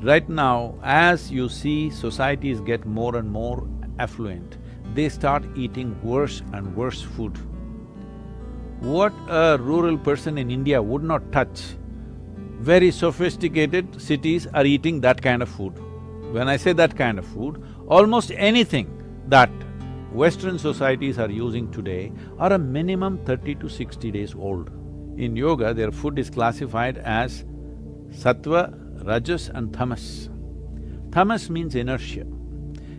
Right now, as you see societies get more and more affluent, they start eating worse and worse food. What a rural person in India would not touch, very sophisticated cities are eating that kind of food. When I say that kind of food, almost anything that Western societies are using today are a minimum 30 to 60 days old. In yoga, their food is classified as sattva, rajas and tamas. Tamas means inertia.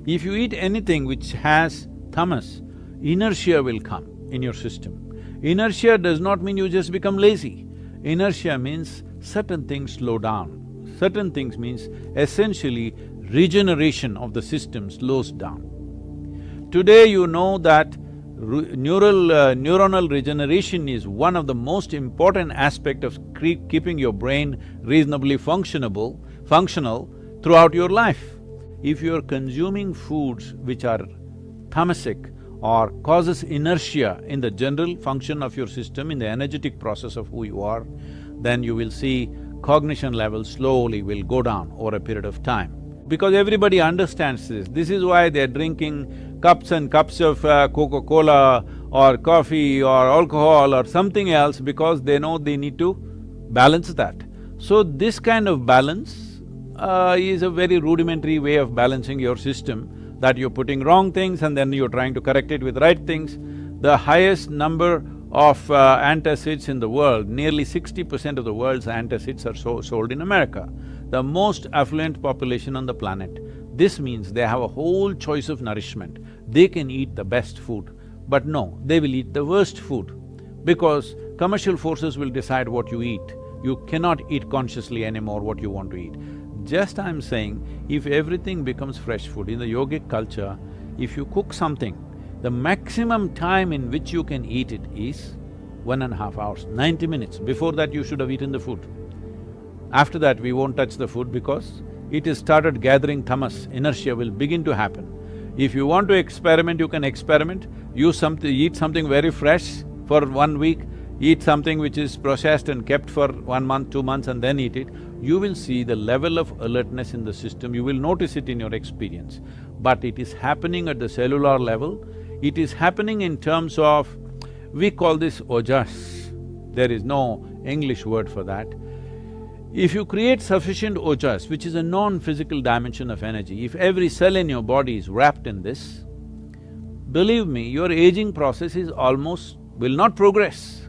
If you eat anything which has tamas, inertia will come in your system. Inertia does not mean you just become lazy. Inertia means certain things slow down. Certain things means essentially regeneration of the system slows down. Today you know that neuronal regeneration is one of the most important aspect of keeping your brain reasonably functional throughout your life. If you're consuming foods which are tamasic or causes inertia in the general function of your system, in the energetic process of who you are, then you will see cognition levels slowly will go down over a period of time. Because everybody understands this. This is why they're drinking cups and cups of Coca-Cola or coffee or alcohol or something else, because they know they need to balance that. So this kind of balance is a very rudimentary way of balancing your system, that you're putting wrong things and then you're trying to correct it with right things. The highest number of antacids in the world, nearly 60% of the world's antacids are sold in America, the most affluent population on the planet. This means they have a whole choice of nourishment. They can eat the best food, but no, they will eat the worst food, because commercial forces will decide what you eat. You cannot eat consciously anymore what you want to eat. Just I'm saying, if everything becomes fresh food, in the yogic culture, if you cook something, the maximum time in which you can eat it is 1.5 hours, 90 minutes. Before that you should have eaten the food. After that we won't touch the food because it has started gathering tamas, inertia will begin to happen. If you want to experiment, you can experiment, eat something very fresh for 1 week, eat something which is processed and kept for 1 month, 2 months and then eat it, you will see the level of alertness in the system, you will notice it in your experience. But it is happening at the cellular level, it is happening in terms of… we call this ojas, there is no English word for that. If you create sufficient ojas, which is a non-physical dimension of energy, if every cell in your body is wrapped in this, believe me, your aging process is will not progress.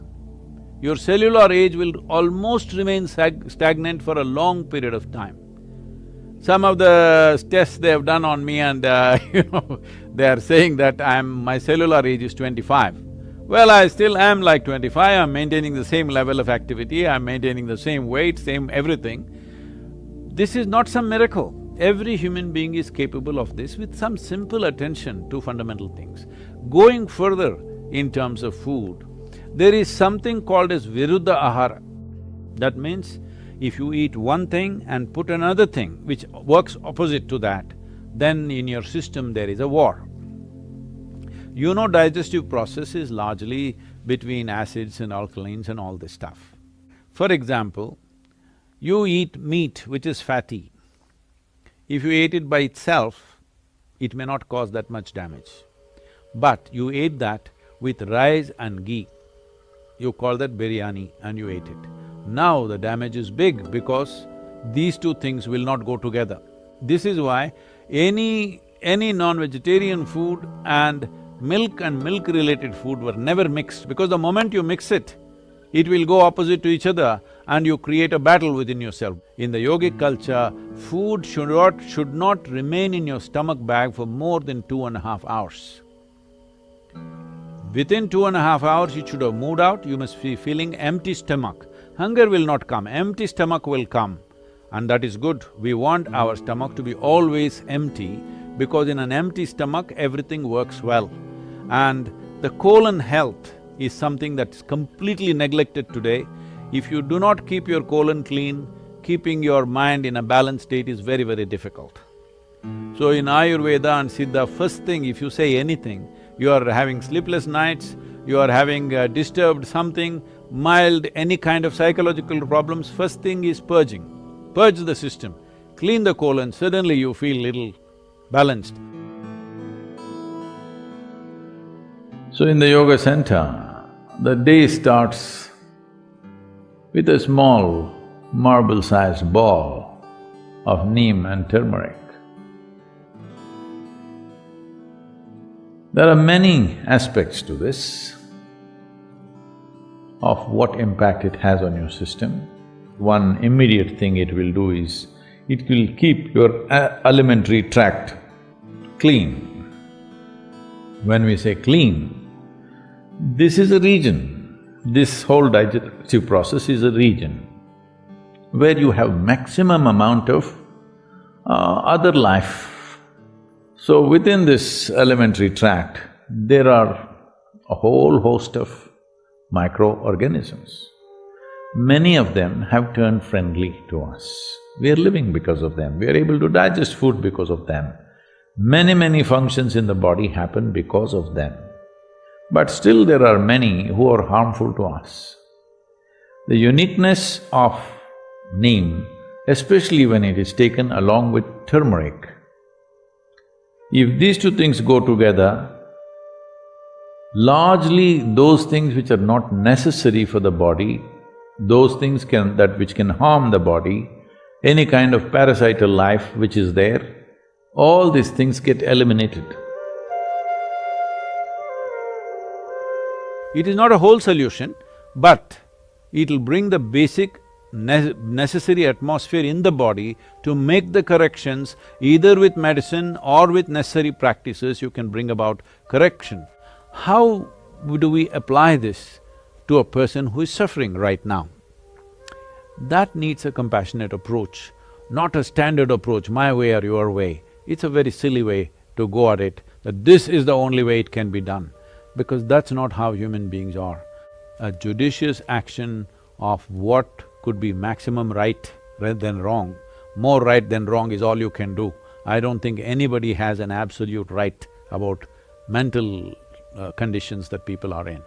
Your cellular age will almost remain stagnant for a long period of time. Some of the tests they have done on me and they are saying that my cellular age is 25. Well, I still am like 25, I'm maintaining the same level of activity, I'm maintaining the same weight, same everything. This is not some miracle. Every human being is capable of this with some simple attention to fundamental things. Going further in terms of food, there is something called as viruddha ahara. That means, if you eat one thing and put another thing which works opposite to that, then in your system there is a war. You know, digestive process is largely between acids and alkalines and all this stuff. For example, you eat meat which is fatty. If you ate it by itself, it may not cause that much damage. But you ate that with rice and ghee, you call that biryani and you ate it. Now the damage is big because these two things will not go together. This is why any non-vegetarian food and milk-related food were never mixed, because the moment you mix it, it will go opposite to each other and you create a battle within yourself. In the yogic culture, food should not remain in your stomach bag for more than 2.5 hours. Within 2.5 hours, it should have moved out, you must be feeling empty stomach. Hunger will not come, empty stomach will come. And that is good. We want our stomach to be always empty, because in an empty stomach, everything works well. And the colon health is something that's completely neglected today. If you do not keep your colon clean, keeping your mind in a balanced state is very, very difficult. So in Ayurveda and Siddha, first thing if you say anything, you are having sleepless nights, you are having disturbed something, mild, any kind of psychological problems, first thing is purging. Purge the system, clean the colon, suddenly you feel little balanced. So in the yoga center, the day starts with a small marble-sized ball of neem and turmeric. There are many aspects to this of what impact it has on your system. One immediate thing it will do is, it will keep your alimentary tract clean. When we say clean, this is a region, this whole digestive process is a region where you have maximum amount of other life. So within this alimentary tract, there are a whole host of microorganisms. Many of them have turned friendly to us. We are living because of them, we are able to digest food because of them. Many functions in the body happen because of them. But still there are many who are harmful to us. The uniqueness of neem, especially when it is taken along with turmeric, if these two things go together, largely those things which are not necessary for the body, those things which can harm the body, any kind of parasital life which is there, all these things get eliminated. It is not a whole solution, but it'll bring the basic necessary atmosphere in the body to make the corrections. Either with medicine or with necessary practices, you can bring about correction. How do we apply this to a person who is suffering right now? That needs a compassionate approach, not a standard approach, my way or your way. It's a very silly way to go at it, that this is the only way it can be done, because that's not how human beings are. A judicious action of what could be maximum right rather than wrong, more right than wrong is all you can do. I don't think anybody has an absolute right about mental conditions that people are in.